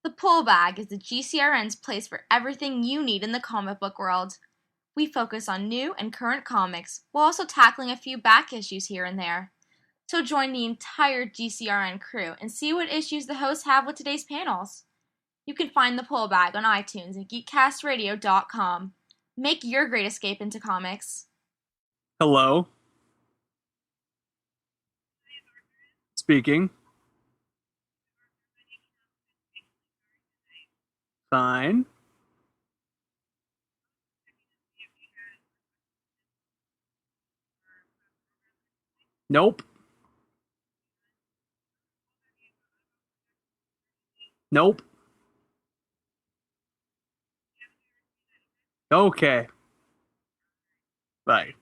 The Pull Bag is the GCRN's place for everything you need in the comic book world. We focus on new and current comics while also tackling a few back issues here and there. So join the entire GCRN crew and see what issues the hosts have with today's panels. You can find the Pull Bag on iTunes and geekcastradio.com. Make your great escape into comics. Hello. Speaking. Fine. Nope. Nope. Okay. Bye.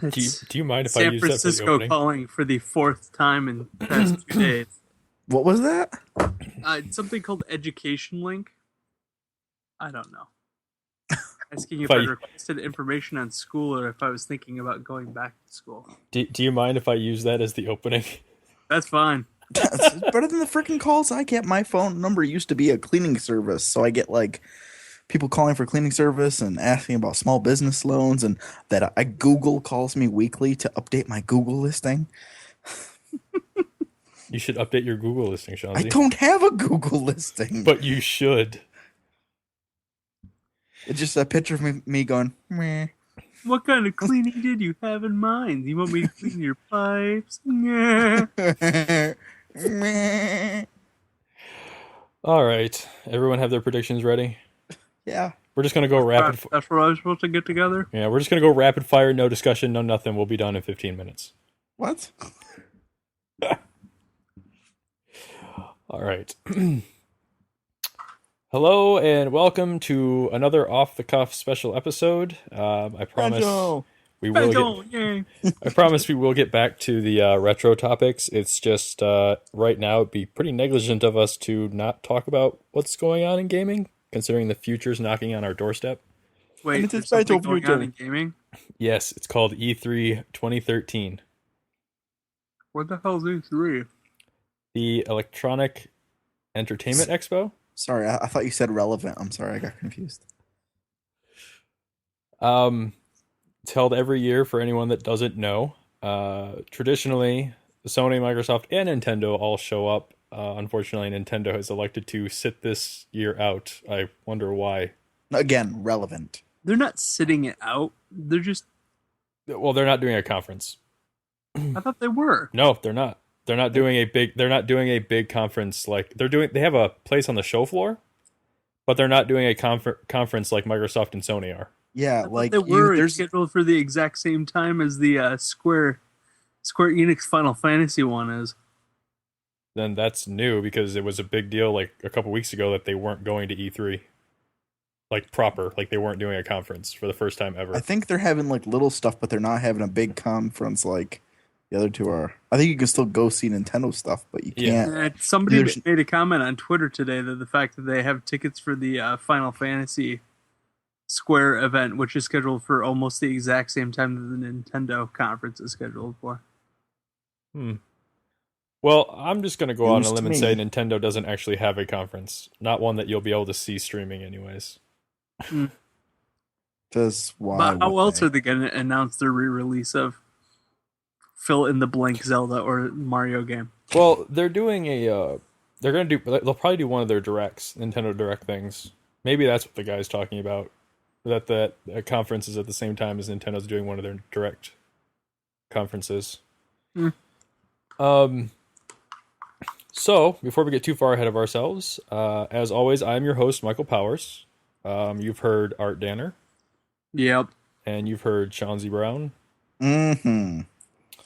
Do you mind if I San use that for the Francisco opening? calling for the fourth time in the past 2 days. What was that? It's something called Education Link. I don't know. Asking if If I I- requested information on school or if I was thinking about going back to school. Do you mind if I use that as the opening? That's fine. It's better than the freaking calls I get. My phone number used to be a cleaning service, so I get like people calling for cleaning service and asking about small business loans, and that Google calls me weekly to update my Google listing. You should update your Google listing, I Shanzi. don't have a Google listing. But you should. It's just a picture of me going, meh. What kind of cleaning did you have in mind? You want me to clean your pipes? Yeah. Meh. All right. Everyone have their predictions ready? Yeah. We're just going to go rapid That's what I was supposed to get together? Yeah, we're just going to go rapid fire, no discussion, no nothing. We'll be done in 15 minutes. What? All right. Hello and welcome to another off the cuff special episode. I promise Banjo. we will Banjo, get, yay. I promise we will get back to the retro topics. It's just right now it'd be pretty negligent of us to not talk about what's going on in gaming, considering the future's knocking on our doorstep. Wait, And it's there's a title something going future. on in gaming? Yes, it's called E3 2013, What the hell's E3? the Electronic Entertainment Expo. Sorry, I thought you said relevant. I'm sorry, I got confused. It's held every year for anyone that doesn't know. Traditionally, Sony, Microsoft, and Nintendo all show up. Unfortunately, Nintendo has elected to sit this year out. I wonder why. Again, relevant. They're not sitting it out. They're just. Well, they're not doing a conference. I thought they were. No, they're not. They're not doing a big. They're not doing a big conference like they're doing. They have a place on the show floor, but they're not doing a conference like Microsoft and Sony are. Yeah, I thought like they were there's scheduled for the exact same time as the Square Enix Final Fantasy one is. Then that's new because it was a big deal like a couple weeks ago that they weren't going to E3. Like proper, like they weren't doing a conference for the first time ever. I think they're having like little stuff, but they're not having a big conference like the other two are. I think you can still go see Nintendo stuff, but you Yeah. can't. Somebody There's- made a comment on Twitter today that the fact that they have tickets for the Final Fantasy Square event, which is scheduled for almost the exact same time that the Nintendo conference is scheduled for. Well, I'm just going to go on a News to limb and me. say Nintendo doesn't actually have a conference. Not one that you'll be able to see streaming anyways. Just why? But how would else they? are they going to announce their re-release of fill in the blank Zelda or Mario game? Well, they're doing they'll probably do one of their directs, Nintendo Direct things. Maybe that's what the guy's talking about. That conference is at the same time as Nintendo's doing one of their direct conferences. Hmm. So before we get too far ahead of ourselves, as always, I'm your host, Michael Powers. You've heard Art Danner, Yep. and you've heard Chauncey Brown. Mm-hmm.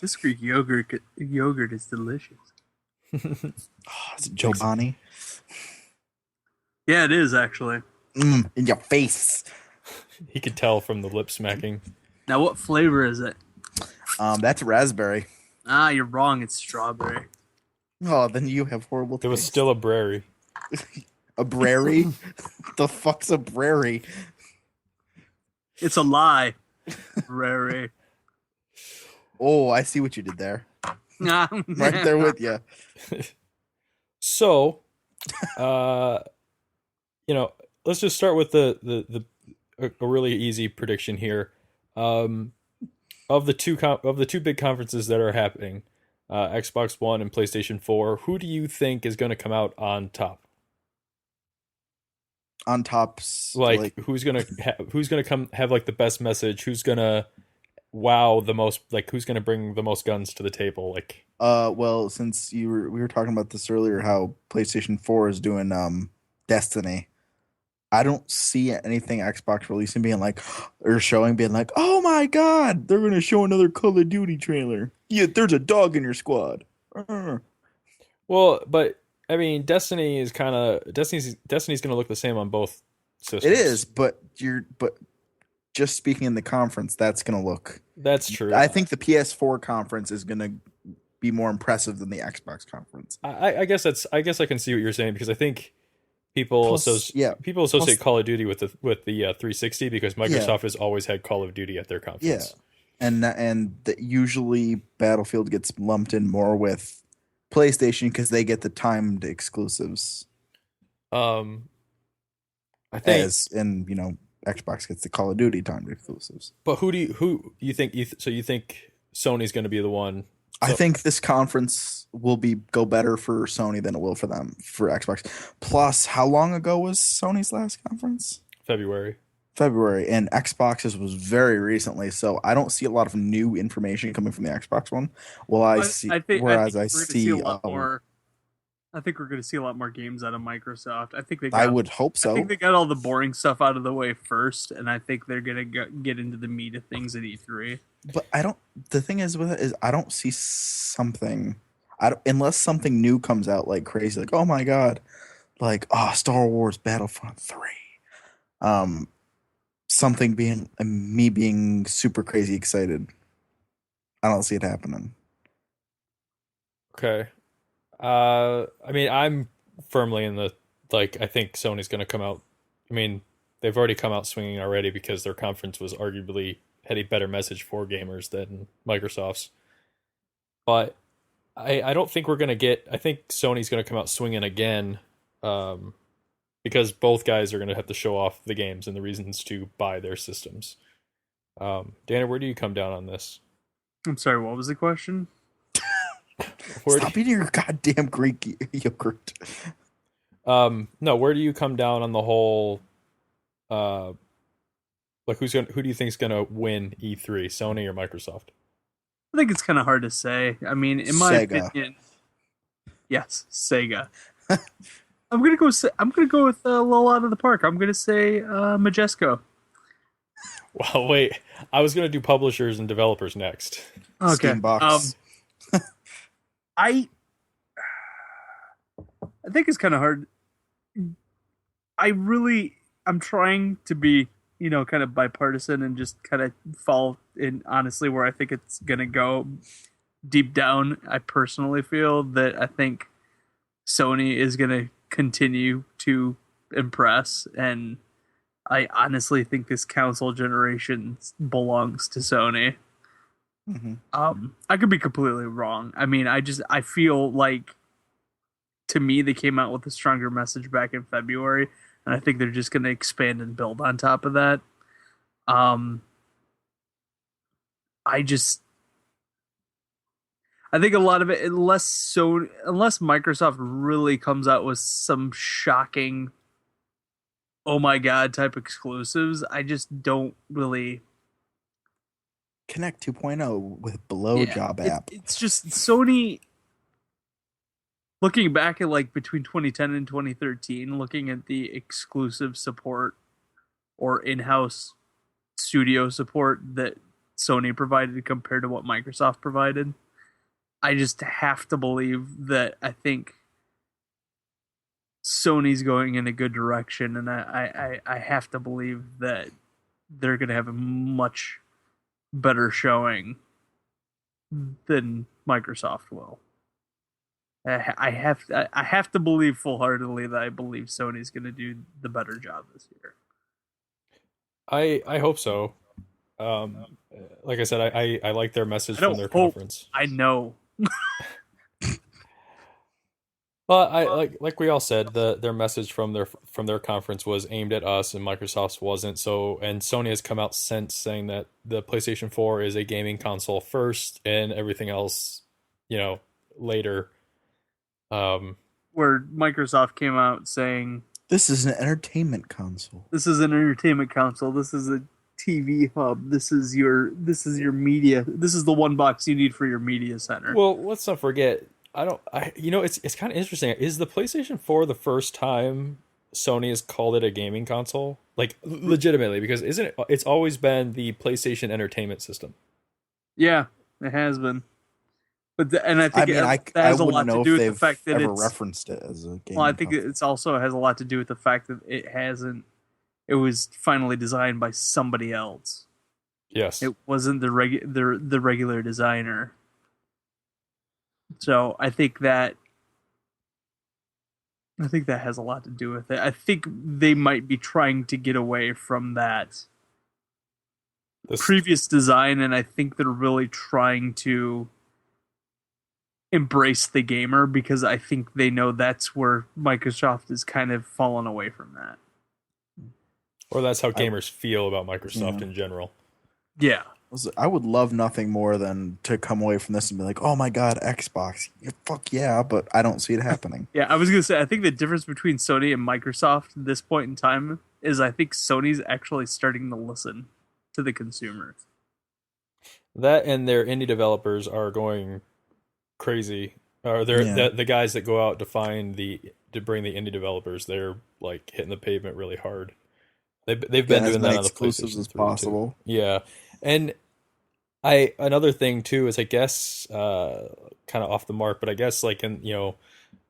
This Greek yogurt is delicious. Oh, is it Joe Bonnie? Yeah, it is actually. In your face. He could tell from the lip smacking. Now, what flavor is it? That's raspberry. Ah, you're wrong. It's strawberry. Oh, then you have horrible taste. It was still a brary. A brary? The fuck's a brary? It's a lie. Rary. Oh, I see what you did there. Right there with you. So, let's just start with a really easy prediction here. Of the two big conferences that are happening, Xbox One and PlayStation 4, who do you think is going to come out on top? On top, Like who's gonna come have like the best message? Who's gonna wow the most? Like who's gonna bring the most guns to the table? Like well, since we were talking about this earlier, how PlayStation 4 is doing Destiny. I don't see anything Xbox releasing being like, or showing being like, oh my god, they're gonna show another Call of Duty trailer. Yeah, there's a dog in your squad. well, but I mean, Destiny's going to look the same on both systems. It is, but just speaking in the conference, that's gonna look. That's true. I think the PS4 conference is gonna be more impressive than the Xbox conference. I guess I can see what you're saying, because I think people associate Call of Duty with the 360 because Microsoft has always had Call of Duty at their conference. Yeah, and usually Battlefield gets lumped in more with PlayStation because they get the timed exclusives. I think, Xbox gets the Call of Duty timed exclusives. But who you think? You think Sony's going to be the one? I think this conference will go better for Sony than it will for Xbox. Plus, how long ago was Sony's last conference? February, and Xbox's was very recently, so I don't see a lot of new information coming from the Xbox one. I think we're going to see a lot more games out of Microsoft. I would hope so. I think they got all the boring stuff out of the way first, and I think they're going to get into the meat of things at E3. But the thing is with it is I don't see something. Unless something new comes out like crazy, like oh my god, like Star Wars Battlefront 3, something being super crazy excited. I don't see it happening. Okay. I mean, I'm firmly in the I think Sony's going to come out. I mean, they've already come out swinging already because their conference was arguably had a better message for gamers than Microsoft's. But I don't think we're going to get. I think Sony's going to come out swinging again, because both guys are going to have to show off the games and the reasons to buy their systems. Dana, where do you come down on this? I'm sorry, what was the question? Stop eating your goddamn Greek yogurt. No, where do you come down on the whole? Who do you think is gonna win E3, Sony or Microsoft? I think it's kind of hard to say. I mean, in my opinion, yes, Sega. I'm gonna go with a little out of the park. I'm gonna say Majesco. Well, wait. I was gonna do publishers and developers next. Okay. Steambox. I think it's kind of hard. I'm trying to be, kind of bipartisan and just kind of fall in honestly where I think it's going to go. Deep down, I personally feel that I think Sony is going to continue to impress, and I honestly think this console generation belongs to Sony. Mm-hmm. I could be completely wrong. I mean, I feel like, to me, they came out with a stronger message back in February, and I think they're just going to expand and build on top of that. I think a lot of it, unless Microsoft really comes out with some shocking, oh my god type exclusives, I just don't really. Connect 2.0 with Yeah, blowjob app. it's just Sony. Looking back at like between 2010 and 2013, looking at the exclusive support or in-house studio support that Sony provided compared to what Microsoft provided, I just have to believe that I think Sony's going in a good direction, and I have to believe that they're going to have a much better showing than Microsoft will. I have to believe full-heartedly that I believe Sony's going to do the better job this year. I hope so. Um, like I said, I like their message I from don't their hope. conference. I know. But I like we all said, their message from their conference was aimed at us, and Microsoft's wasn't. So, and Sony has come out since saying that the PlayStation 4 is a gaming console first, and everything else, later. Where Microsoft came out saying This is an entertainment console. this is an entertainment console. This is a TV hub. This is your media. This is the one box you need for your media center. Well, let's not forget. It's kind of interesting. Is the PlayStation 4 the first time Sony has called it a gaming console? Like legitimately, because isn't it? It's always been the PlayStation Entertainment System. Yeah, it has been. But and I think that I has a wouldn't lot know to do if with the they've fact that ever it's. referenced it as a game. Well, I think it's also has a lot to do with the fact that it hasn't. It was finally designed by somebody else. Yes, It wasn't the regular designer. So I think that has a lot to do with it. I think they might be trying to get away from that previous design, and I think they're really trying to embrace the gamer, because I think they know that's where Microsoft is kind of fallen away from that. Or that's how gamers feel about Microsoft in general. Yeah. I would love nothing more than to come away from this and be like, oh my god, Xbox. Yeah, fuck yeah, but I don't see it happening. Yeah, I was going to say, I think the difference between Sony and Microsoft at this point in time is I think Sony's actually starting to listen to the consumers. That and their indie developers are going crazy. Or they're the guys that go out to bring the indie developers, they're like hitting the pavement really hard. They've been doing that on the exclusives PlayStation as 3 possible. too. Yeah. And another thing too is, I guess, kind of off the mark, but I guess like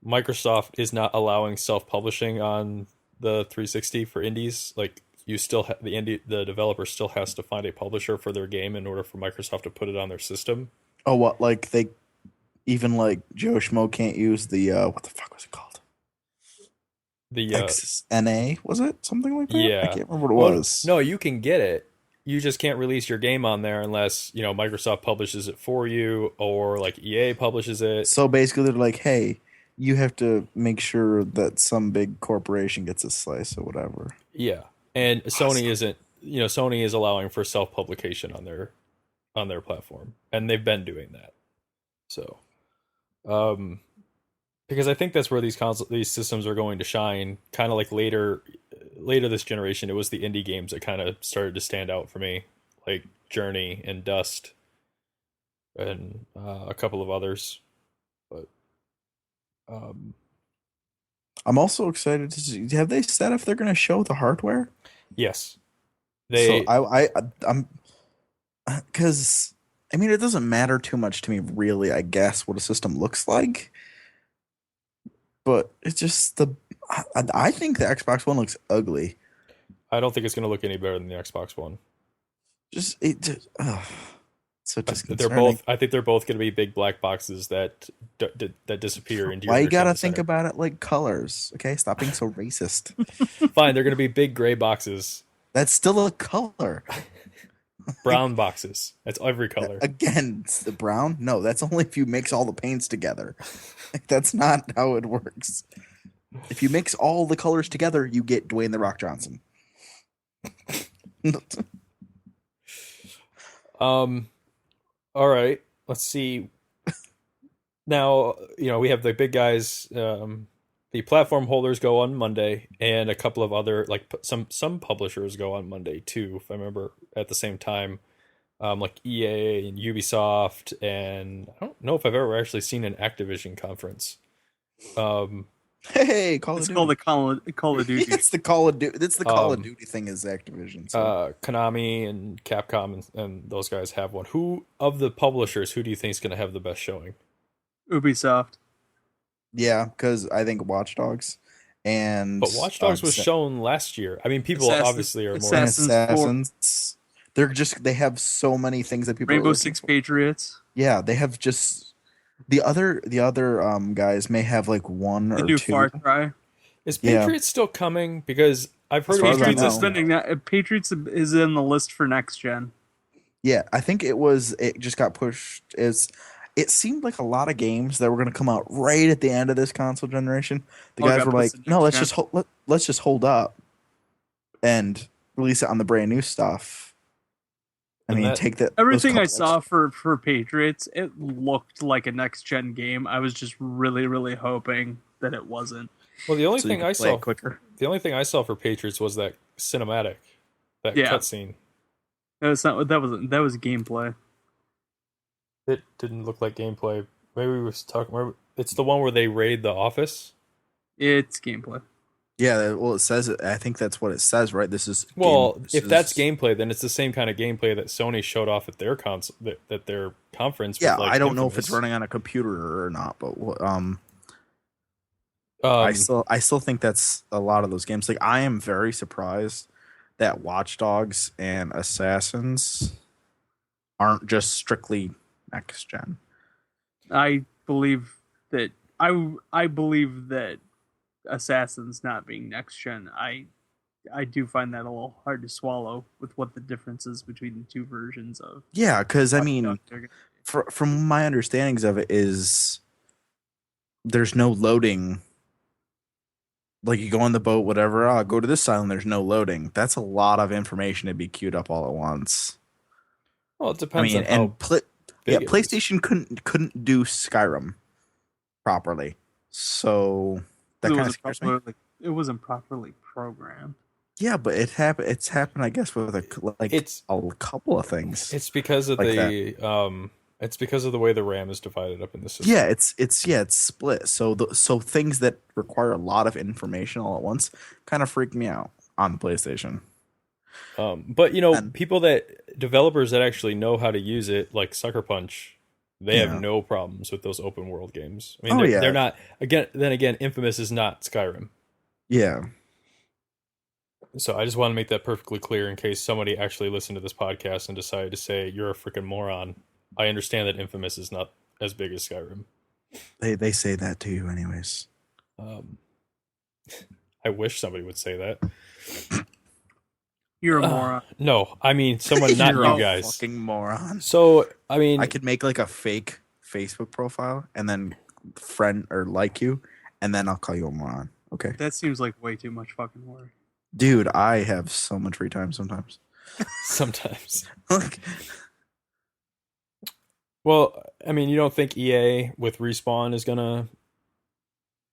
Microsoft is not allowing self-publishing on the 360 for indies. Like you still the developer still has to find a publisher for their game in order for Microsoft to put it on their system. Oh, what? Like they even like Joe Schmo can't use the what the fuck was it called? The XNA, was it something like that? Yeah, I can't remember what it was. No, you can get it. You just can't release your game on there unless Microsoft publishes it for you, or like EA publishes it. So basically, they're like, "Hey, you have to make sure that some big corporation gets a slice or whatever." Yeah, and Sony isn't. Sony is allowing for self-publication on their platform, and they've been doing that. So, because I think that's where these systems are going to shine. Kind of like later this generation, it was the indie games that kind of started to stand out for me, like Journey and Dust, and a couple of others. But I'm also excited to see. Have they said if they're going to show the hardware? Yes, So I'm because I mean it doesn't matter too much to me really. I guess what a system looks like. But it's just I think the Xbox One looks ugly. I don't think it's going to look any better than the Xbox One. So disconcerting. They're both. I think they're both going to be big black boxes that disappear into. Why you gotta think about it like colors? Okay, stop being so racist. Fine, they're going to be big gray boxes. That's still a color. Brown boxes. That's every color. Again, it's the brown. No, that's only if you mix all the paints together. That's not how it works. If you mix all the colors together, you get Dwayne the Rock Johnson. All right. Let's see. Now, we have the big guys. The platform holders go on Monday, and a couple of other, like some publishers go on Monday too, if I remember, at the same time. like EA and Ubisoft, and I don't know if I've ever actually seen an Activision conference. Hey, Call of It's Duty. called the Call of Duty. It's the Call of Duty. It's the Call of Duty thing is Activision. So. Konami and Capcom and those guys have one. Who of the publishers, who do you think is going to have the best showing? Ubisoft. Yeah, because I think Watch Dogs and But Watch Dogs was shown last year. I mean, people obviously are more. Assassins. They have so many things that people. Rainbow Six Patriots. Yeah, they have just the other guys may have like one The or new two. Far Cry. Is Patriots still coming? Because I've heard Patriots is spending that. Patriots is in the list for next gen. Yeah, I think it just got pushed. It seemed like a lot of games that were going to come out right at the end of this console generation. The guys were like, "No, let's just hold up and release it on the brand new stuff." Take that. Everything I saw for Patriots, it looked like a next gen game. I was just really, really hoping that it wasn't. Well, the only thing I saw for Patriots was that cinematic, that cutscene. That was gameplay. It didn't look like gameplay. Maybe we were talking. It's the one where they raid the office. It's gameplay. Yeah, well, it says it. I think that's what it says, right? This is that's gameplay, then it's the same kind of gameplay that Sony showed off at their console, that their conference. Yeah, with, I don't know if it's running on a computer or not, but I still think that's a lot of those games. Like, I am very surprised that Watch Dogs and Assassins aren't just strictly next gen. I believe that Assassins not being next gen, I do find that a little hard to swallow with what the difference is between the two versions of. Yeah, because I mean, from my understandings of it is there's no loading. Like, you go on the boat, whatever. I'll go to this island. There's no loading. That's a lot of information to be queued up all at once. Well, it depends on how. PlayStation couldn't do Skyrim properly, so that kind of scares me. It wasn't properly programmed. Yeah, but it's happened. I guess with a couple of things. It's because of it's because of the way the RAM is divided up in the system. Yeah, it's split. So things that require a lot of information all at once kind of freak me out on the PlayStation. But developers that actually know how to use it, like Sucker Punch, they have no problems with those open world games. I mean, they're not. Then again, Infamous is not Skyrim. Yeah. So I just want to make that perfectly clear in case somebody actually listened to this podcast and decided to say you're a freaking moron. I understand that Infamous is not as big as Skyrim. They say that to you anyways. I wish somebody would say that. You're a moron. No, I mean someone, not you guys. Fucking moron. So I mean, I could make like a fake Facebook profile and then friend or like you, and then I'll call you a moron. Okay. That seems like way too much fucking work. Dude, I have so much free time sometimes. Sometimes. Well, I mean, you don't think EA with Respawn is gonna?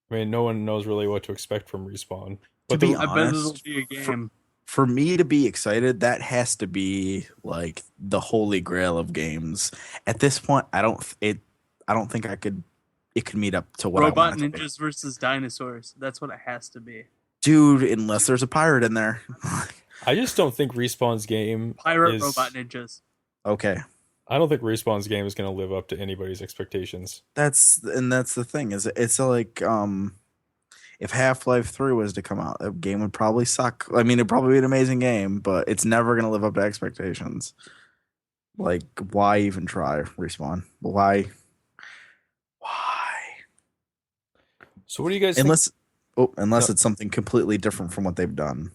I mean, no one knows really what to expect from Respawn. But to be honest, I bet it'll be a game. For me to be excited, that has to be like the holy grail of games. At this point, I don't think it could meet up to what Robot I want. ninjas versus dinosaurs. That's what it has to be. Dude, unless there's a pirate in there. I just don't think Respawn's game robot ninjas. Okay. I don't think Respawn's game is going to live up to anybody's expectations. That's the thing. It's like if Half-Life 3 was to come out, that game would probably suck. I mean, it'd probably be an amazing game, but it's never going to live up to expectations. Like, why even try Respawn? Why? So what do you guys think? Unless it's something completely different from what they've done.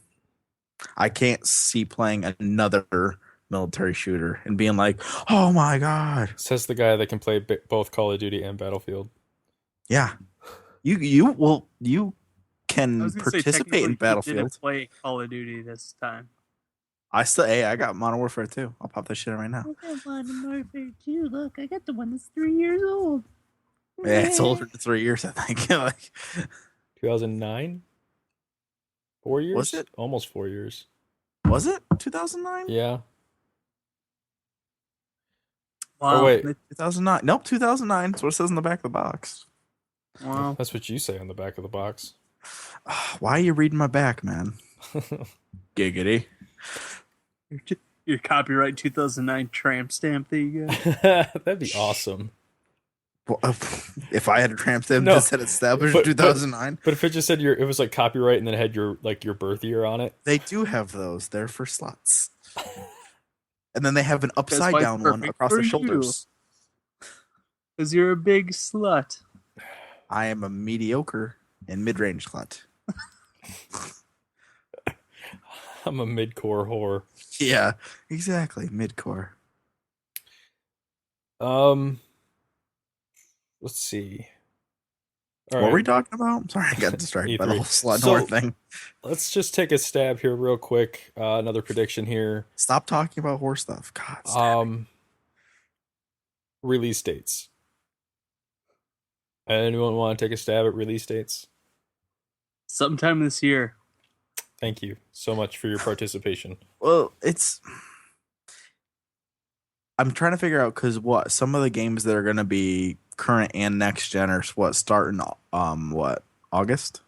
I can't see playing another military shooter and being like, oh my god. Says the guy that can play both Call of Duty and Battlefield. Yeah. You can participate in Battlefield. Didn't play Call of Duty this time. I got Modern Warfare 2. I'll pop this shit in right now. I got Modern Warfare 2. Look, I got the one that's 3 years old. Yeah, it's older than 3 years, I think. 2009? 4 years? Was it? Almost 4 years. Was it 2009? Yeah. Or Wow. wait, 2009. Nope, 2009. That's what it says in the back of the box. Wow. that's what you say on the back of the box. Why are you reading my back, man? Giggity. Your copyright 2009 tramp stamp that you got. That'd be awesome. Well, if I had a tramp stamp No, that said established but- 2009, But if it just said it was like copyright and then it had your birth year on it. they do have those. They're for sluts. And then they have an why upside it's down one perfect across for the you. shoulders. Because you're a big slut. I am a mediocre and mid-range slut. I'm a mid-core whore. Yeah, exactly. Mid-core. Let's see. What were we talking about? I'm sorry, I got distracted by the E3. whole slut So- whore thing. Let's just take a stab here real quick. Another prediction here. Stop talking about whore stuff. God. Stop. Release dates. Anyone want to take a stab at release dates? Sometime this year. Thank you so much for your participation. Well, I'm trying to figure out because some of the games that are going to be current and next gen are start in August?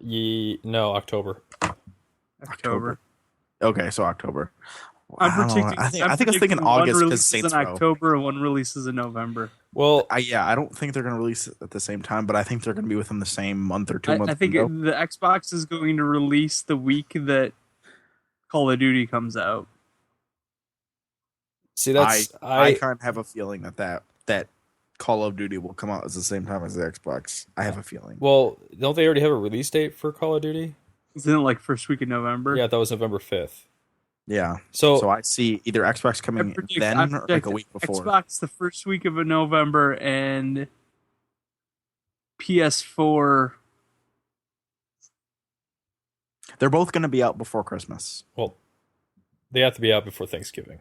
No, October. October. Okay, so October. I'm I don't know. predicting. I think I was thinking one August because releases Saints in Row. October and one releases in November. Well, I don't think they're going to release it at the same time, but I think they're going to be within the same month or 2 months. I think window. the Xbox is going to release the week that Call of Duty comes out. see, that's I kind of have a feeling that Call of Duty will come out at the same time as the Xbox. I have a feeling. well, don't they already have a release date for Call of Duty? Isn't it like first week of November? Yeah, that was November 5th. Yeah. So, So I see either Xbox I coming predict, then I or like predict a week before. Xbox the first week of November and PS4. They're both going to be out before Christmas. well, they have to be out before Thanksgiving.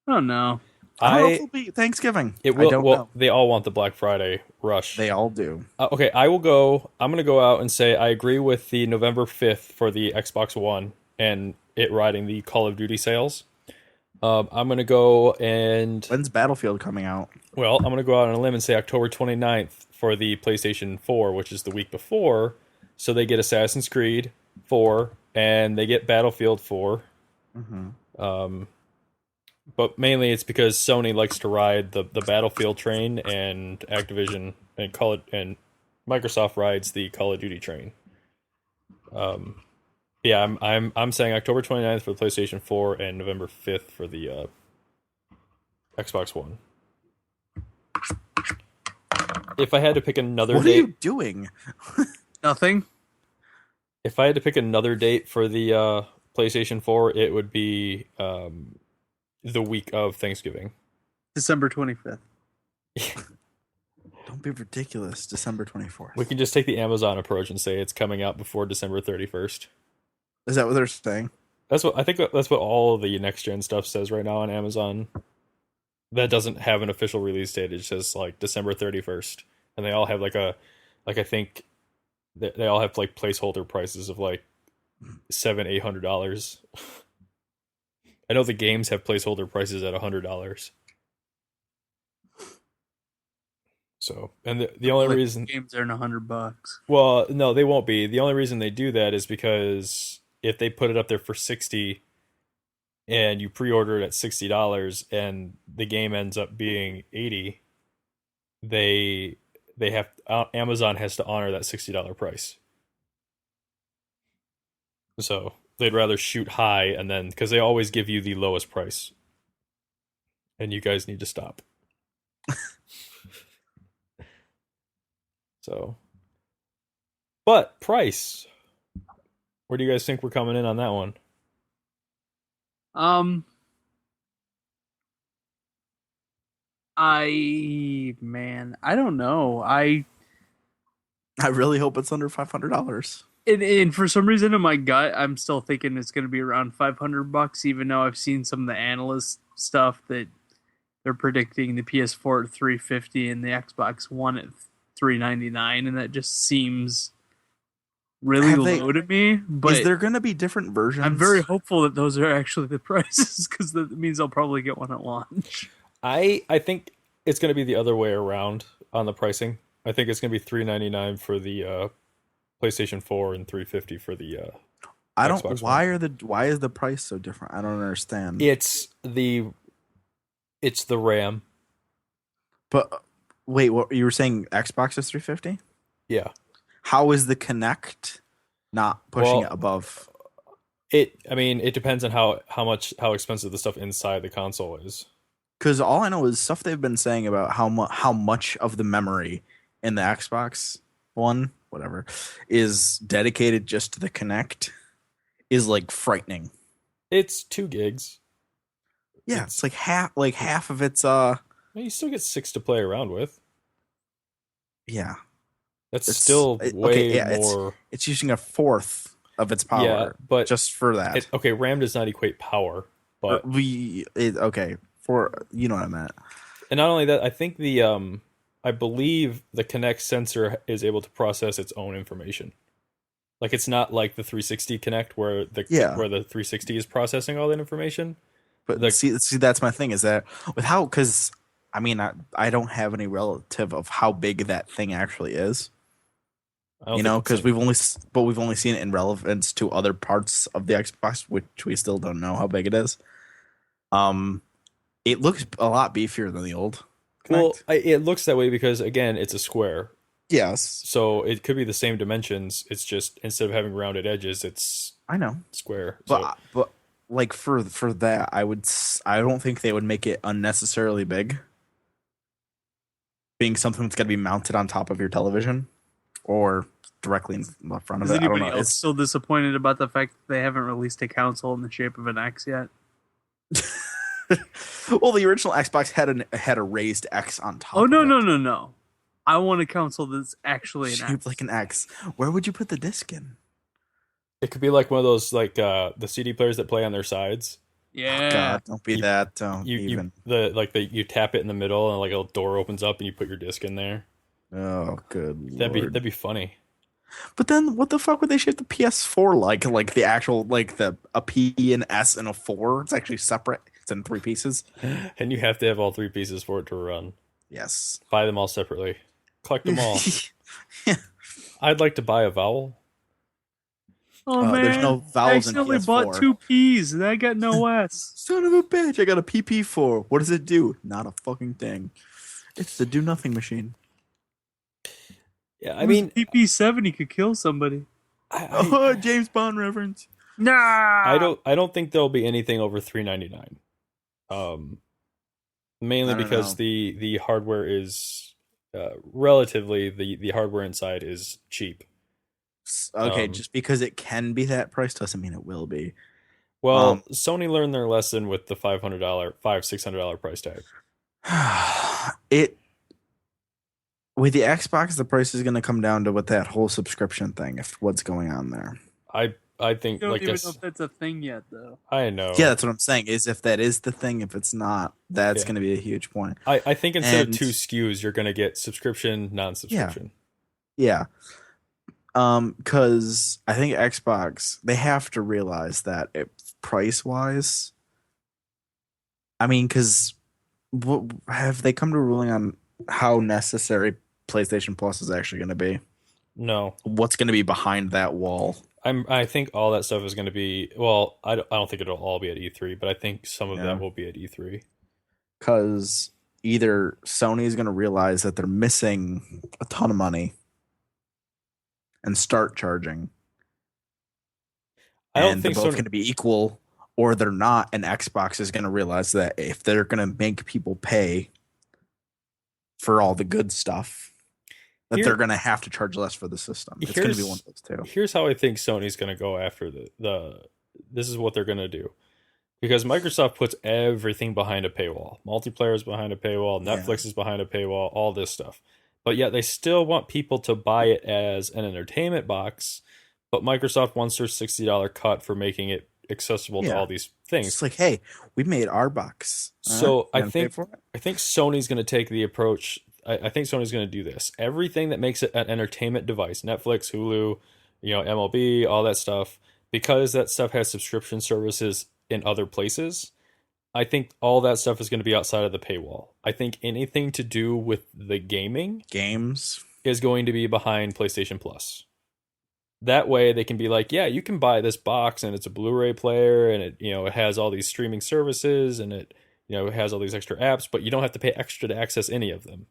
I don't know. I don't know if it'll be Thanksgiving. It will. I don't Well, know. they all want the Black Friday rush. They all do. Okay, I will go. I'm going to go out and say I agree with the November 5th for the Xbox One and it riding the Call of Duty sales. I'm going to go and... When's Battlefield coming out? Well, I'm going to go out on a limb and say October 29th for the PlayStation 4, which is the week before. So they get Assassin's Creed 4 and they get Battlefield 4. Mm-hmm. But mainly it's because Sony likes to ride the Battlefield train and Activision and Microsoft rides the Call of Duty train. Yeah, I'm saying October 29th for the PlayStation 4 and November 5th for the Xbox One. If I had to pick another What are date, you doing? Nothing. if I had to pick another date for the PlayStation 4, it would be the week of Thanksgiving. December 25th. Don't be ridiculous. December 24th. We can just take the Amazon approach and say it's coming out before December 31st. Is that what they're saying? That's what all of the next gen stuff says right now on Amazon. That doesn't have an official release date. It's just like December 31st, and they all have I think they all have like placeholder prices of like $700-800. I know the games have placeholder prices at $100. So, and the only Like, reason games are in $100. well, no, they won't be. The only reason they do that is because if they put it up there for $60 and you pre-order it at $60 and the game ends up being $80, Amazon has to honor that $60 price. So they'd rather shoot high and then because they always give you the lowest price, and you guys need to stop. So, but price. Where do you guys think we're coming in on that one? I don't know. I really hope it's under $500. And for some reason in my gut, I'm still thinking it's going to be around $500, even though I've seen some of the analyst stuff that they're predicting the PS4 at $350 and the Xbox One at $399, and that just seems really Have they- low to me. But Is there going to be different versions? I'm very hopeful that those are actually the prices because that means I'll probably get one at launch. I think it's going to be the other way around on the pricing. I think it's going to be $399 for the PlayStation 4 and $350 for the I don't. Xbox Why is the price so different? I don't understand. It's the RAM. But wait, what you were saying? Xbox is 350. Yeah. How is the Kinect not pushing Well, it above? I mean, it depends on how expensive the stuff inside the console is. Because all I know is stuff they've been saying about how much of the memory in the Xbox One, whatever, is dedicated just to the Kinect is like frightening. It's 2 gigs. Yeah, it's like half of it's You still get 6 to play around with. yeah. That's It's- still it- way okay, yeah, more. It's using a fourth of its power. Yeah, but just for that. okay, RAM does not equate power, but Okay, for you know what I meant. and not only that, I think I believe the Kinect sensor is able to process its own information. Like it's not like the 360 Kinect where the 360 is processing all that information. But see, that's my thing is that with how, because I mean, I don't have any relative of how big that thing actually is. You know, because we've only seen it in relevance to other parts of the Xbox, which we still don't know how big it is. It looks a lot beefier than the old Kinect. Well, it looks that way because again, it's a square, Yes, so it could be the same dimensions. It's just instead of having rounded edges, it's I know, square. but like for that, I don't think they would make it unnecessarily big, being something that's got to be mounted on top of your television or directly in front of Is it. I don't anybody know. else still disappointed about the fact that they haven't released a console in the shape of an X yet? Well, the original Xbox had a raised X on top. Oh no of it. no! I want a console that's actually an Shaped X. like an X. Where would you put the disc in? It could be like one of those like the CD players that play on their sides. Yeah. Oh, God, don't be that. Don't You even. you tap it in the middle and like a door opens up and you put your disc in there. Oh, good That'd lord. be funny. But then, what the fuck would they shape the PS4 like? Like the actual, like a P, an S, and a 4? It's actually separate. It's in 3 pieces. And you have to have all 3 pieces for it to run. Yes. Buy them all separately. Collect them all. I'd like to buy a vowel. Oh man, there's no I vowels in accidentally PS4. bought 2 P's and I got no S. Son of a bitch! I got a PP4. What does it do? Not a fucking thing. It's the do nothing machine. Yeah, I mean, PP7 he could kill somebody. Oh, James Bond reference. Nah. I don't think there'll be anything over $399. Mainly I don't because know. the hardware is relatively the hardware inside is cheap. Okay, just because it can be that price doesn't mean it will be. Well, Sony learned their lesson with the $600 price tag. It with the Xbox, the price is going to come down to what that whole subscription thing. If what's going on there. I think I don't like even this. know if that's a thing yet, though. I know. Yeah, that's what I'm saying. Is if that is the thing, if it's not, that's going to be a huge point. I think instead And- of 2 SKUs, you're going to get subscription, non-subscription. Yeah. Because I think Xbox, they have to realize that price wise. I mean, because have they come to a ruling on how necessary PlayStation Plus is actually going to be? No, What's going to be behind that wall? I think all that stuff is going to be. Well, I don't think it'll all be at E3, but I think some of Yeah. that will be at E3. Because either Sony is going to realize that they're missing a ton of money and start charging. I don't and think they're both Sony. going to be equal, or they're not, and Xbox is going to realize that if they're going to make people pay for all the good stuff, that Here- they're going to have to charge less for the system. It's going to be one of those two. Here's how I think Sony's going to go after the. This is what they're going to do, because Microsoft puts everything behind a paywall. Multiplayer is behind a paywall. Yeah. Netflix is behind a paywall. All this stuff, but yet they still want people to buy it as an entertainment box. But Microsoft wants their $60 cut for making it accessible to Yeah. all these things. It's like, hey, we made our bucks. So You gonna pay for it? I think Sony's going to take the approach. I think Sony's going to do this. Everything that makes it an entertainment device, Netflix, Hulu, MLB, all that stuff, because that stuff has subscription services in other places. I think all that stuff is going to be outside of the paywall. I think anything to do with the gaming Games. is going to be behind PlayStation Plus. That way they can be like, yeah, you can buy this box and it's a Blu-ray player and it has all these streaming services and it has all these extra apps, but you don't have to pay extra to access any of them.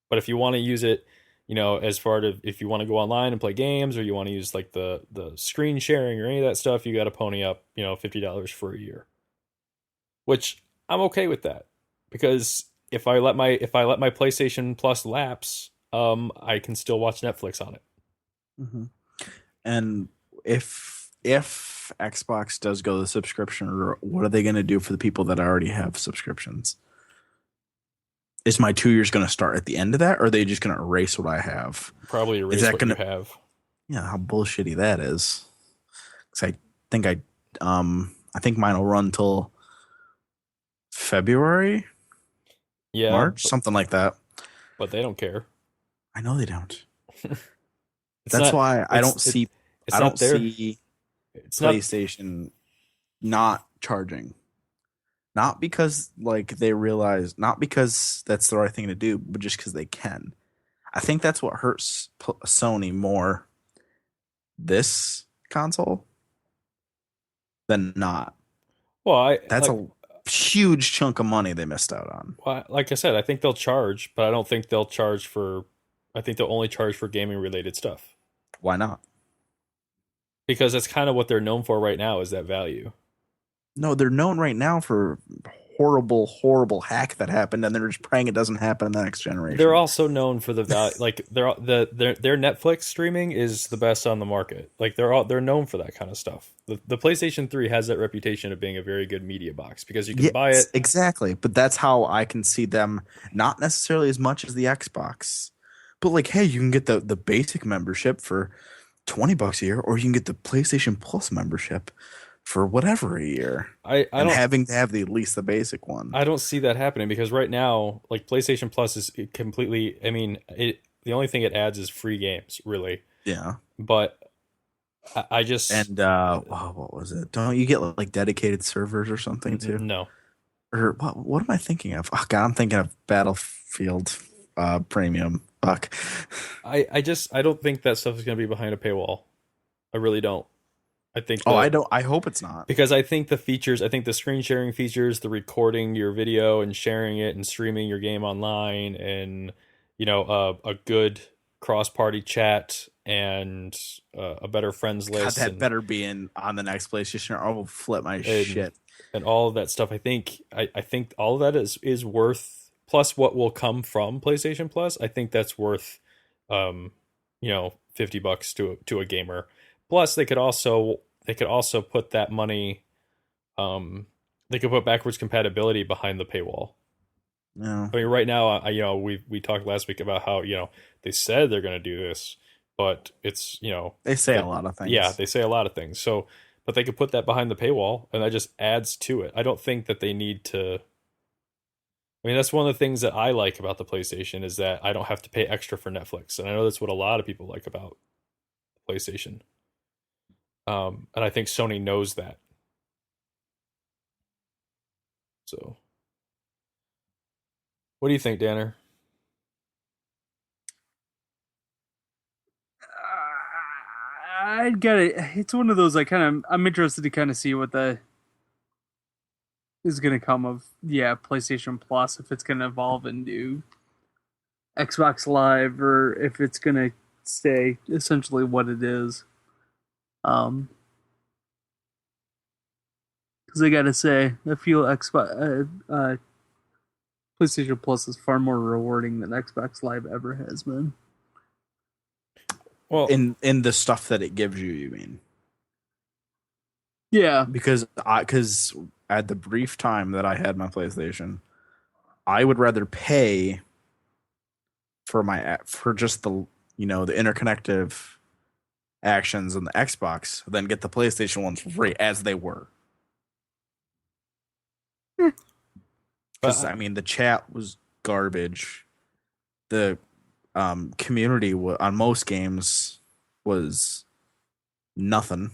But if you want to use it, as far as if you want to go online and play games, or you want to use like the screen sharing or any of that stuff, you got to pony up, $50 for a year. Which I'm okay with that, because if I let my PlayStation Plus lapse, I can still watch Netflix on it. Mm-hmm. And if Xbox does go the subscription route, what are they going to do for the people that already have subscriptions? Is my 2 years going to start at the end of that, or are they just going to erase what I have? Probably erase what you have. Yeah, how bullshitty that is. Because I think mine will run till February, March, something like that. But they don't care. I know they don't. That's why I don't see PlayStation not charging. Not because they realize, not because that's the right thing to do, but just because they can. I think that's what hurts Sony more this console than not. Well, that's a huge chunk of money they missed out on. Well, like I said, I think they'll charge, but I don't think they'll charge for. I think they'll only charge for gaming related stuff. Why not? Because that's kind of what they're known for right now, is that value. No, they're known right now for horrible hack that happened, and they're just praying it doesn't happen in the next generation. They're also known for the value. Like their Netflix streaming is the best on the market. Like they're known for that kind of stuff. The PlayStation 3 has that reputation of being a very good media box, because you can buy it. Exactly, but that's how I can see them, not necessarily as much as the Xbox, but hey, you can get the basic membership for $20 a year, or you can get the PlayStation Plus membership for whatever a year. I don't having to have at least the basic one. I don't see that happening, because right now, PlayStation Plus is completely. I mean, the only thing it adds is free games, really. Yeah. But I just what was it? Don't you get dedicated servers or something too? No. Or what am I thinking of? Oh God, I'm thinking of Battlefield Premium. Fuck. I don't think that stuff is going to be behind a paywall. I really don't. I think. I hope it's not, because I think the screen sharing features, the recording your video and sharing it and streaming your game online, and a good cross-party chat and a better friends list. God, that better be on the next PlayStation, or I will flip my shit. And all of that stuff, I think all of that is worth. Plus, what will come from PlayStation Plus, I think that's worth, $50 to a gamer. Plus, they could also put that money, they could put backwards compatibility behind the paywall. Yeah. I mean, right now, we talked last week about how they said they're going to do this, but it's they say a lot of things. Yeah, they say a lot of things. So, but they could put that behind the paywall, and that just adds to it. I don't think that they need to. I mean, that's one of the things that I like about the PlayStation, is that I don't have to pay extra for Netflix. And I know that's what a lot of people like about the PlayStation. And I think Sony knows that. So, what do you think, Danner? I'd get it. It's one of those I'm interested to kind of see what is going to come of PlayStation Plus, if it's going to evolve into Xbox Live, or if it's going to stay essentially what it is. Because I gotta say, I feel PlayStation Plus is far more rewarding than Xbox Live ever has been. Well, in the stuff that it gives you mean? Yeah, because at the brief time that I had my PlayStation, I would rather pay for just the the interconnective actions on the Xbox than get the PlayStation ones for free, as they were. Because the chat was garbage. The community on most games was Nothing.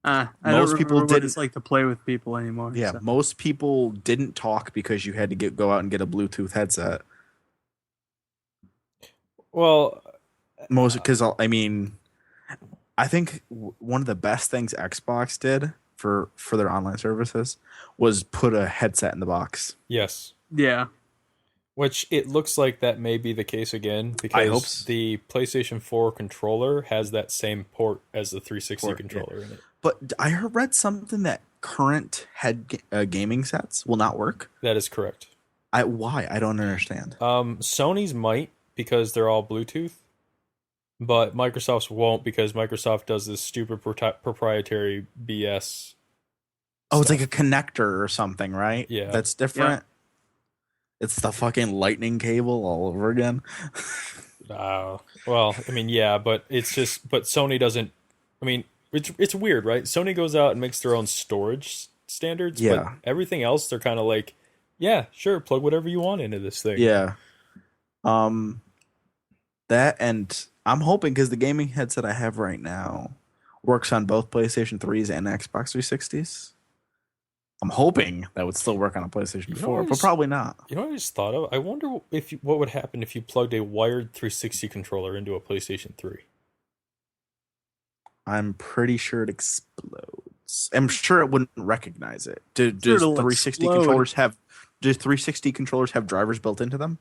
I Most don't people remember what didn't. it's like to play with people anymore. Yeah, so. most people didn't talk because you had to go out and get a Bluetooth headset. Well, Most because I mean, I think one of the best things Xbox did for their online services was put a headset in the box. yes. Yeah. Which it looks like that may be the case again I hope because the PlayStation 4 controller has that same port as the 360 Port, controller in it. But I read something that current gaming sets will not work. That is correct. Why? I don't understand. Sony's might because they're all Bluetooth, but Microsoft's won't because Microsoft does this stupid proprietary BS. Oh, it's like a connector or something, right? Yeah. That's different. It's the fucking lightning cable all over again. Well, I mean, yeah, but Sony doesn't. I mean, it's weird, right? Sony goes out and makes their own storage standards, but everything else they're kind of like, yeah, sure, plug whatever you want into this thing. Yeah. That, and I'm hoping because the gaming headset I have right now works on both PlayStation 3s and Xbox 360s. I'm hoping that would still work on a PlayStation 4, but probably not. You know what I just thought of? I wonder what would happen if you plugged a wired 360 controller into a PlayStation 3. I'm pretty sure it explodes. I'm sure it wouldn't recognize it. Do 360 controllers have? Do 360 controllers have drivers built into them?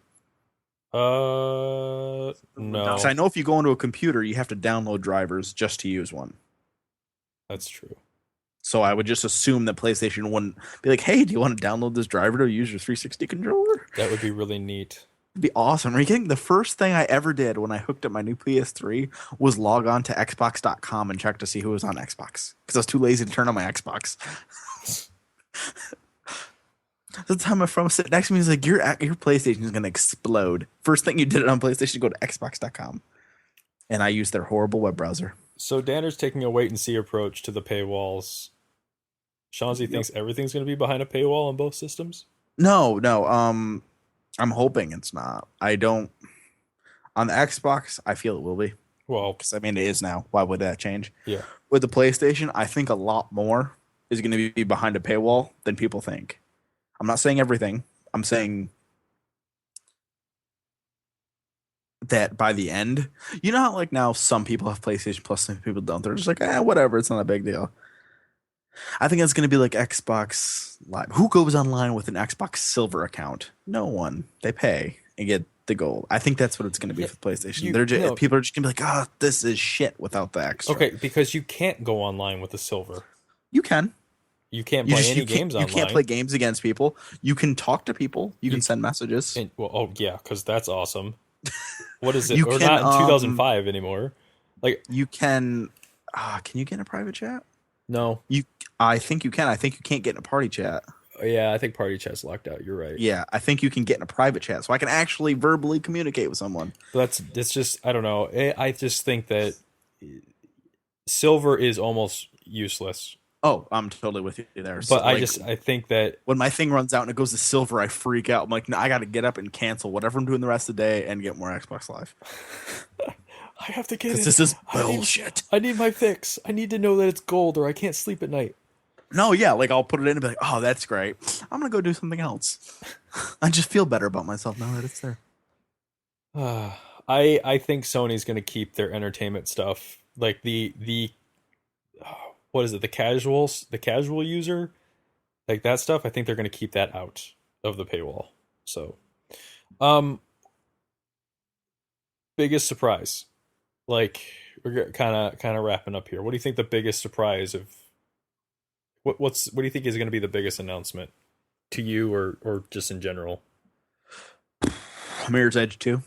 No. Because I know if you go into a computer, you have to download drivers just to use one. That's true. So I would just assume that PlayStation wouldn't be like, "Hey, do you want to download this driver to use your 360 controller?" That would be really neat. It'd be awesome. Are you kidding? The first thing I ever did when I hooked up my new PS3 was log on to Xbox.com and check to see who was on Xbox because I was too lazy to turn on my Xbox. The time my friend was sitting next to me, he's like, "Your PlayStation is gonna explode." First thing you did it on PlayStation, go to Xbox.com, and I used their horrible web browser. So Danner's taking a wait and see approach to the paywalls. Shanzi thinks everything's going to be behind a paywall on both systems? No. I'm hoping it's not. I don't. On the Xbox, I feel it will be. Well, because I mean, it is now. Why would that change? Yeah. With the PlayStation, I think a lot more is going to be behind a paywall than people think. I'm not saying everything. I'm saying that by the end, you know how like now some people have PlayStation Plus, some people don't. They're just like, whatever, it's not a big deal. I think it's going to be like Xbox Live. Who goes online with an Xbox Silver account? No one. They pay and get the gold. I think that's what it's going to be for PlayStation. People are just going to be like, this is shit without the extra. Okay, because you can't go online with the Silver. You can. You can't play any games online. You can't play games against people. You can talk to people. You can send messages. Because that's awesome. What is it? You We're can, not in 2005 anymore. Like you can. Can you get in a private chat? No. I think you can. I think you can't get in a party chat. Yeah, I think party chat's locked out. You're right. Yeah, I think you can get in a private chat, so I can actually verbally communicate with someone. It's just I don't know. I just think that Silver is almost useless. Oh, I'm totally with you there. But I think that when my thing runs out and it goes to Silver, I freak out. I'm like, no, I got to get up and cancel whatever I'm doing the rest of the day and get more Xbox Live. I have to get it. This is bullshit. I need my fix. I need to know that it's gold or I can't sleep at night. No, yeah, like I'll put it in and be like, oh, that's great. I'm going to go do something else. I just feel better about myself now that it's there. I think Sony's going to keep their entertainment stuff. Like the what is it? The casual user, like that stuff. I think they're going to keep that out of the paywall. So, biggest surprise, like we're kind of wrapping up here. What do you think the biggest surprise of what do you think is going to be the biggest announcement to you or just in general? Mirror's Edge 2.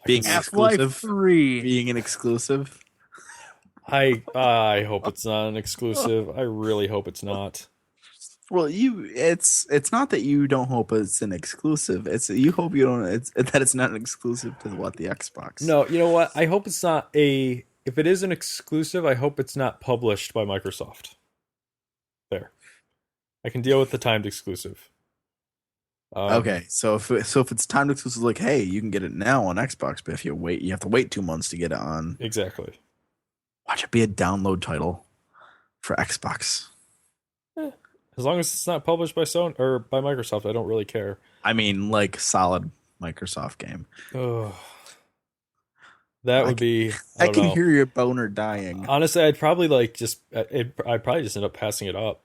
Being exclusive. Being an exclusive. I hope it's not an exclusive. I really hope it's not. Well, it's not that you don't hope it's an exclusive. It's you hope you don't. That it's not an exclusive to the Xbox. No, you know what? I hope it's not a. If it is an exclusive, I hope it's not published by Microsoft. There, I can deal with the timed exclusive. Okay, so if it's timed exclusive, like, hey, you can get it now on Xbox, but if you wait, you have to wait 2 months to get it on. Exactly. Watch it be a download title for Xbox. As long as it's not published by Sony or by Microsoft, I don't really care. I mean, like, solid Microsoft game. Ugh. That would be. I can hear your boner dying. Honestly, I'd probably I'd probably just end up passing it up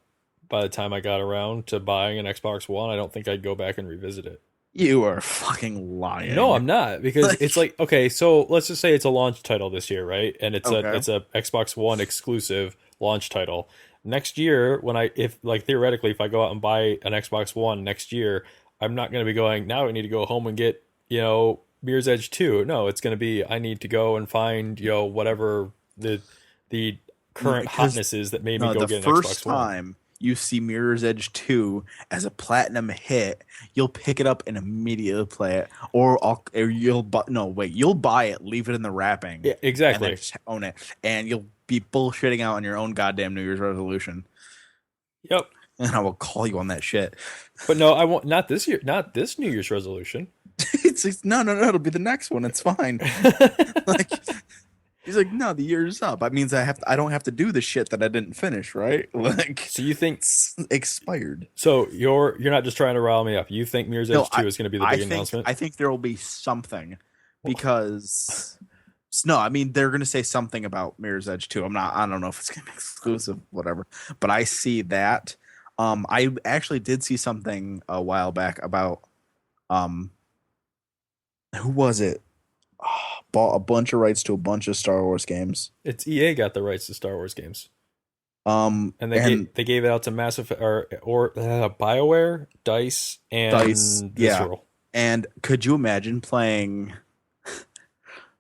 by the time I got around to buying an Xbox One. I don't think I'd go back and revisit it. You are fucking lying. No, I'm not, because it's like, okay, so let's just say it's a launch title this year, right? And it's a Xbox One exclusive launch title. Next year, if theoretically, if I go out and buy an Xbox One next year, I'm not going to be going, now I need to go home and get, Mirror's Edge 2. No, it's going to be, I need to go and find, whatever the current hotness is that made me go get an Xbox One. The first time you see Mirror's Edge 2 as a platinum hit, you'll pick it up and immediately play it, you'll buy it, leave it in the wrapping, yeah, exactly, and then just own it, and you'll be bullshitting out on your own goddamn New Year's resolution. Yep. And I will call you on that shit. But no, I won't. Not this year. Not this New Year's resolution. No. It'll be the next one. It's fine. He's like, no, the year's up. That means I don't have to do the shit that I didn't finish, right? So you think it's expired? So you're not just trying to rile me up. You think Mirror's Edge 2 is going to be the big announcement? I think there will be something, because no, I mean, they're going to say something about Mirror's Edge 2. I don't know if it's going to be exclusive, whatever. But I see that. I actually did see something a while back about who was it? Bought a bunch of rights to a bunch of Star Wars games. It's EA got the rights to Star Wars games. And they gave it out to Mass Effect or BioWare, DICE, and Visceral. Yeah. And could you imagine playing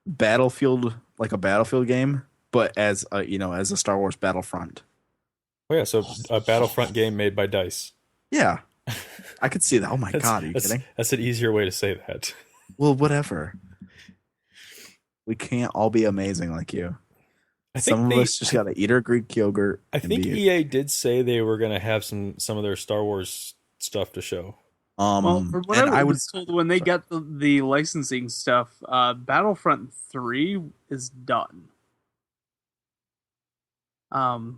Battlefield, like a Battlefield game, but as a Star Wars Battlefront? Oh yeah, so a Battlefront game made by DICE. Yeah, I could see that. Oh my god, are you kidding? That's an easier way to say that. Well, whatever. We can't all be amazing like you. Some of us just gotta eat our Greek yogurt. I think EA did say they were gonna have some of their Star Wars stuff to show. Well, from what I was told, when they got the licensing stuff, Battlefront 3 is done.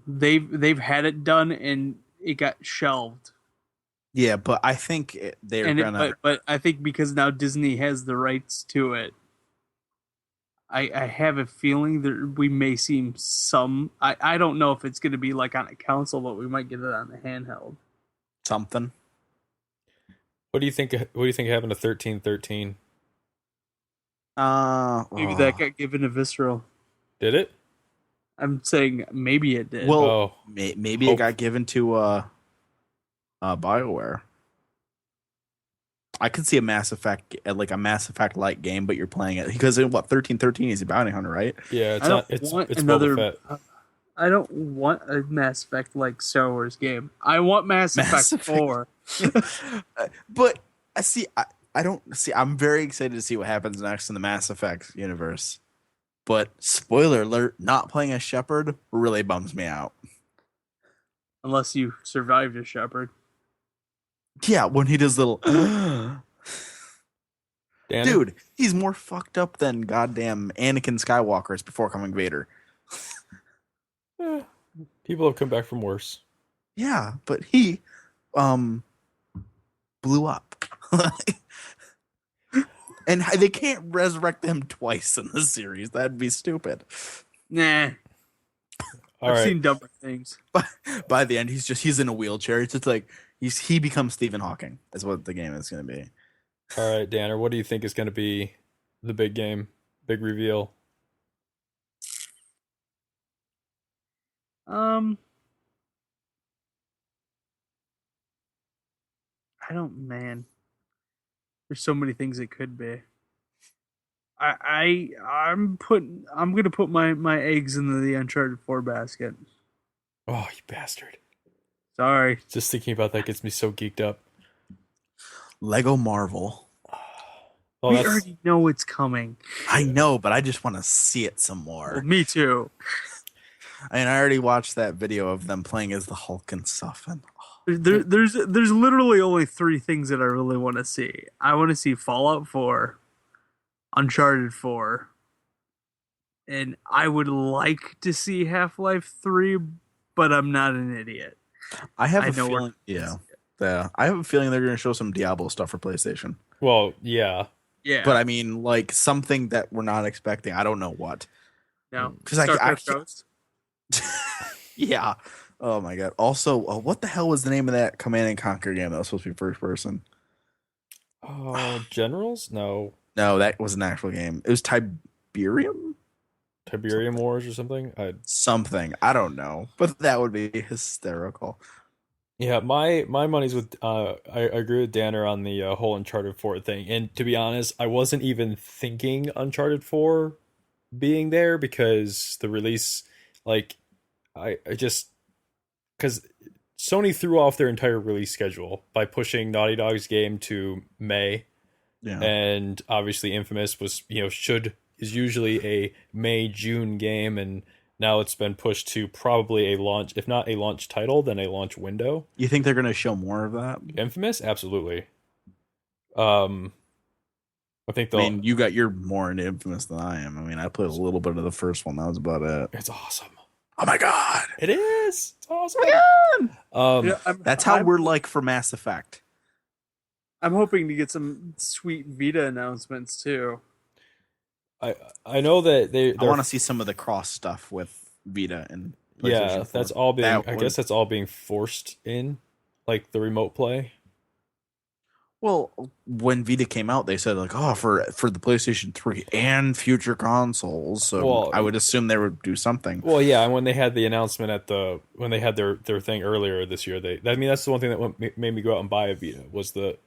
They've had it done and it got shelved. Yeah, but I think they're gonna. But I think because now Disney has the rights to it, I have a feeling that we may see some. I don't know if it's going to be like on a console, but we might get it on the handheld. Something. What do you think? What do you think happened to 1313? Maybe that got given to Visceral. Did it? I'm saying maybe it did. Well, maybe it got given to BioWare. I could see a Mass Effect, like a Mass Effect like game, but you're playing it because 1313 is a bounty hunter, right? Yeah, it's Boba Fett. I don't want a Mass Effect like Star Wars game. I want Mass Effect 4. But I don't see. I'm very excited to see what happens next in the Mass Effect universe. But spoiler alert: not playing a Shepard really bums me out. Unless you survived a Shepard. Yeah, when he does little. Dude, he's more fucked up than goddamn Anakin Skywalker is before coming Vader. People have come back from worse. Yeah, but he blew up. And they can't resurrect him twice in the series. That'd be stupid. Nah. I've seen dumber things. By the end, he's in a wheelchair. It's just like he becomes Stephen Hawking. Is what the game is going to be. All right, Danner, what do you think is going to be the big game, big reveal? I don't, man. There's so many things it could be. I'm gonna put my eggs in the Uncharted 4 basket. Oh, you bastard. Sorry. Just thinking about that gets me so geeked up. Lego Marvel. Oh, we already know it's coming. I know, but I just want to see it some more. Well, me too. I mean, I already watched that video of them playing as the Hulk and stuff, and There's literally only three things that I really want to see. I want to see Fallout 4, Uncharted 4, and I would like to see Half-Life 3, but I'm not an idiot. I have I a know feeling. Yeah. I have a feeling they're going to show some Diablo stuff for PlayStation. Well, yeah. Yeah, But I mean, like something that we're not expecting. I don't know what. no, Because StarCraft Ghost. Yeah. Oh my god. Also, what the hell was the name of that Command and Conquer game that was supposed to be first person? Generals? No. No, that was an actual game. It was Tiberium? Tiberium Wars or something? Something. I don't know. But that would be hysterical. Yeah, my money's with I agree with Danner on the whole Uncharted 4 thing. And to be honest, I wasn't even thinking Uncharted 4 being there because the release, like, I just because Sony threw off their entire release schedule by pushing Naughty Dog's game to May, Yeah. and obviously Infamous was is usually a May-June game, and now it's been pushed to probably a launch, if not a launch title, then a launch window. You think they're going to show more of that? Infamous, absolutely. I think I they'll. mean, you're more into Infamous than I am. I mean, I played a little bit of the first one. That was about it. It's awesome. Oh my god. It is. It's awesome. Yeah, That's how we're like for Mass Effect. I'm hoping to get some sweet Vita announcements too. I know that I want to see some of the cross stuff with Vita and PlayStation yeah, 4. that's all being. That I would- guess that's all being forced in, like the remote play. Well, when Vita came out, they said like, oh, for the PlayStation 3 and future consoles. So Well, I would assume they would do something. Well, yeah, and when they had the announcement when they had their thing earlier this year, that's the one thing that made me go out and buy a Vita was the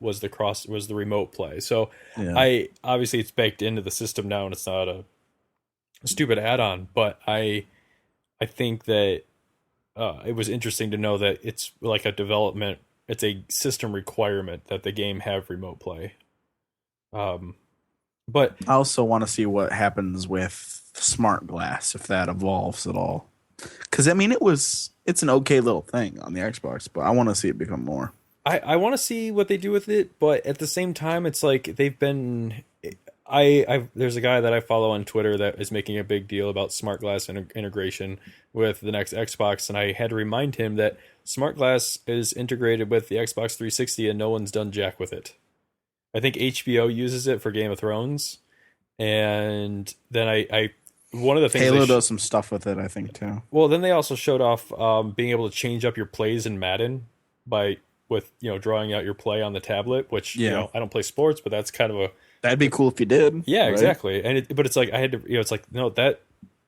remote play. So Yeah. obviously it's baked into the system now, and it's not a stupid add-on. But I think that it was interesting to know that it's like a development. It's a system requirement that the game have remote play. But I also want to see what happens with Smart Glass if that evolves at all. Because I mean, it's an okay little thing on the Xbox, but I want to see it become more. I want to see what they do with it, but at the same time, it's like they've been. There's a guy that I follow on Twitter that is making a big deal about smart glass integration with the next Xbox, and I had to remind him that smart glass is integrated with the Xbox 360, and no one's done jack with it. I think HBO uses it for Game of Thrones, and then I one of the things Halo does some stuff with it, I think too. Well, then they also showed off being able to change up your plays in Madden with drawing out your play on the tablet, which I don't play sports, but that's kind of a That'd be cool if you did. yeah, right? exactly. But it's like I had to it's like no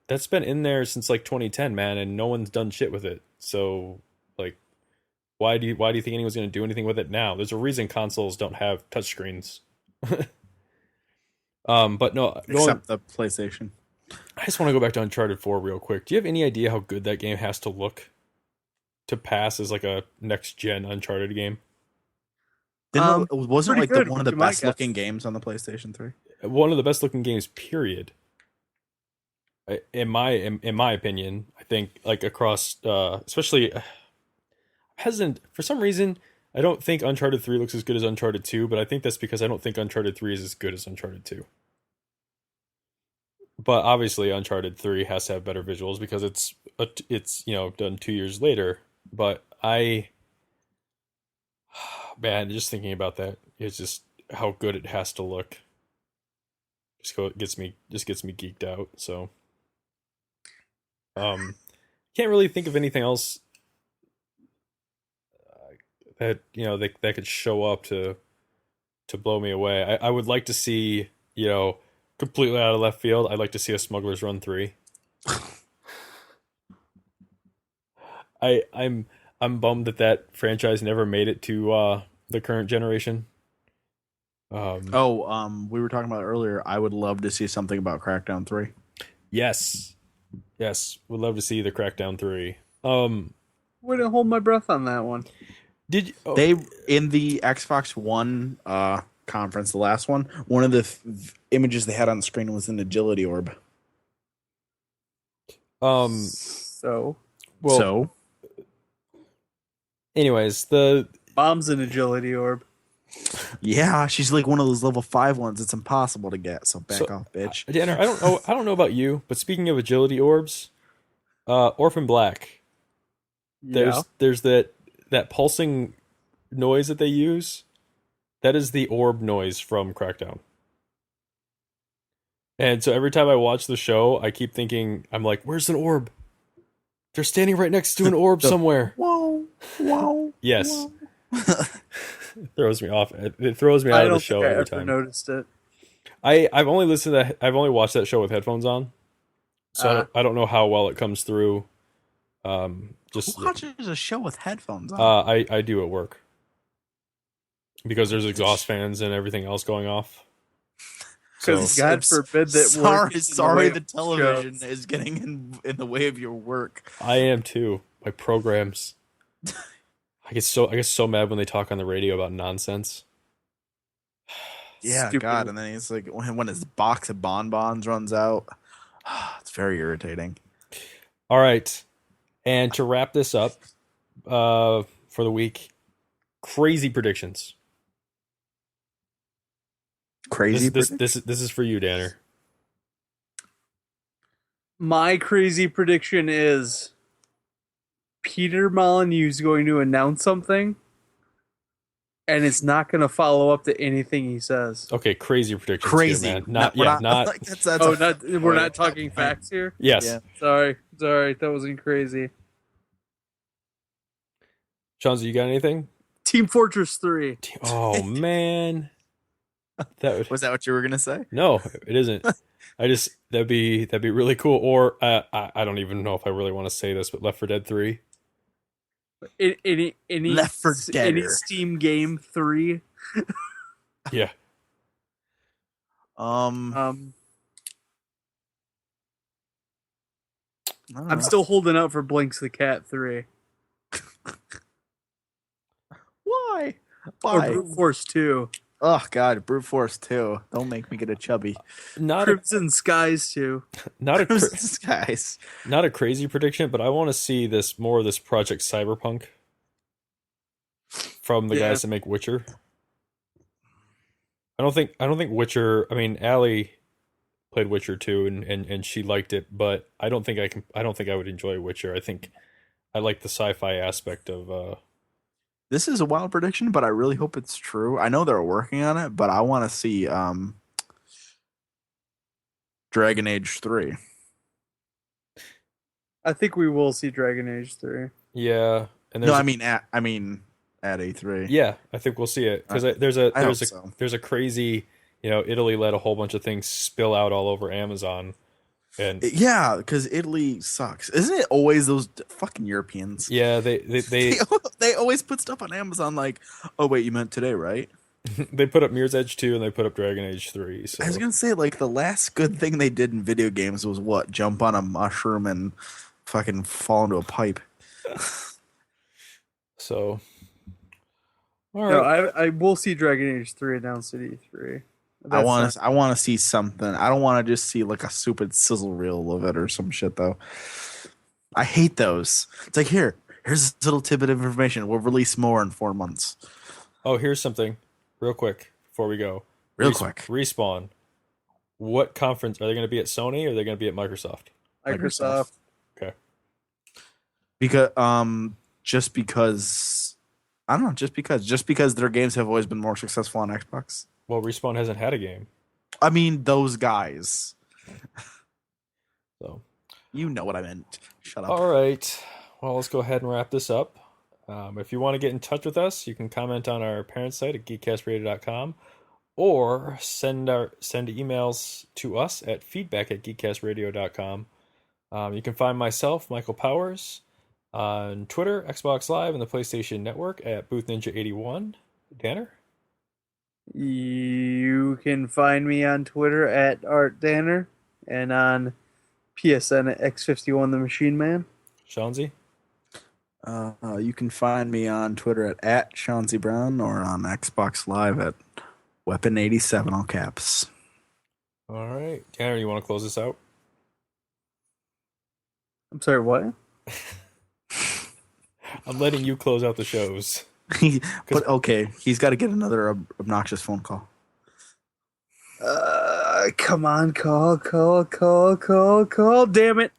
that's been in there since like 2010, man, and no one's done shit with it. So like why do you think anyone's going to do anything with it now? There's a reason consoles don't have touchscreens. But no, Except the PlayStation. I just want to go back to Uncharted 4 real quick. Do you have any idea how good that game has to look to pass as like a next gen Uncharted game? Wasn't pretty like good, one of the you might best guess. looking games on the PlayStation 3? One of the best looking games, period. In my opinion, I think like across, especially hesitant for some reason. I don't think Uncharted 3 looks as good as Uncharted 2, but I think that's because I don't think Uncharted 3 is as good as Uncharted 2. But obviously, Uncharted 3 has to have better visuals because it's done 2 years later. But man, just thinking about that, it's just how good it has to look. Gets me geeked out. So, can't really think of anything else that that could show up to blow me away. I would like to see completely out of left field. I'd like to see a Smuggler's Run 3. I'm bummed that franchise never made it to the current generation. We were talking about it earlier. I would love to see something about Crackdown 3. Yes, would love to see the Crackdown 3. Wouldn't hold my breath on that one. Did you, They in the Xbox One conference, the last one of the images they had on the screen was an agility orb. So well, So Anyways, the Mom's an agility orb. Yeah, she's like one of those level 5 ones. It's impossible to get. So back off, bitch. Danner, I don't know about you, but speaking of agility orbs, Orphan Black. Yeah. There's that pulsing noise that they use. That is the orb noise from Crackdown. And so every time I watch the show, I keep thinking, I'm like, where's an orb? They're standing right next to an orb somewhere. Whoa, whoa. Yes. Whoa. It throws me off. It throws me out of the show every time. I noticed it. I've only watched that show with headphones on. So I don't know how well it comes through. Just Who watches a show with headphones on? I do at work. Because there's exhaust fans and everything else going off. Because So God forbid that. Sorry, the television is getting in the way of your work. I am too. My programs. I get so mad when they talk on the radio about nonsense. Yeah, Stupid. God, and then it's like when his box of bonbons runs out. It's very irritating. All right. And to wrap this up for the week, crazy predictions. Crazy. This is for you, Danner. My crazy prediction is Peter Molyneux's going to announce something, and it's not going to follow up to anything he says. Okay, crazy predictions. Crazy. Here, man. We're Not talking facts here. Yes. Yeah. Sorry, that wasn't crazy. Chauncey, you got anything? Team Fortress 3. Oh man. Was that what you were gonna say? No, it isn't. That'd be really cool. Or I don't even know if I really want to say this, but Left 4 Dead 3. Any Left 4 Dead. Any Steam game 3. Yeah. I'm know. still holding out for Blinks the Cat 3. Why? Or Brute Force 2. Oh God, Brute Force 2. Don't make me get a chubby. Crimson Skies 2. Guys. Not a crazy prediction, but I want to see more of this Project Cyberpunk from the guys that make Witcher. I don't think Witcher. I mean, Allie played Witcher 2 and she liked it, but I don't think I would enjoy Witcher. I think I like the sci-fi aspect of. This is a wild prediction, but I really hope it's true. I know they're working on it, but I want to see Dragon Age 3. I think we will see Dragon Age 3. Yeah, and No, I mean at A3. Yeah, I think we'll see it because there's a crazy, Italy let a whole bunch of things spill out all over Amazon, and yeah, because Italy sucks. Isn't it always those fucking Europeans? Yeah, they always put stuff on Amazon like, oh wait, you meant today, right? They put up Mirror's Edge 2 and they put up Dragon Age 3. So. I was gonna say like the last good thing they did in video games was what? Jump on a mushroom and fucking fall into a pipe. So, all right. No, I will see Dragon Age 3 announced at E3. I want to see something. I don't want to just see like a stupid sizzle reel of it or some shit though. I hate those. It's like here's a little tidbit of information. We'll release more in 4 months. Oh, here's something real quick before we go. Quick. Respawn. What conference are they going to be at? Sony or are they going to be at Microsoft? Microsoft. Okay. Because just because their games have always been more successful on Xbox. Well, Respawn hasn't had a game. I mean, those guys. So, you know what I meant. Shut up. all right. Well, let's go ahead and wrap this up. If you want to get in touch with us, you can comment on our parent site at geekcastradio.com or send emails to us at feedback@geekcastradio.com. You can find myself, Michael Powers, on Twitter, Xbox Live, and the PlayStation Network at Booth Ninja 81. Danner? You can find me on Twitter at Art Danner and on PSN at X51 the Machine Man. Shanzi? You can find me on Twitter at Chauncey Brown or on Xbox Live at Weapon87 all caps. All right. Danner, you want to close this out? I'm letting you close out the shows. But okay, he's got to get another obnoxious phone call. Come on, call. Damn it.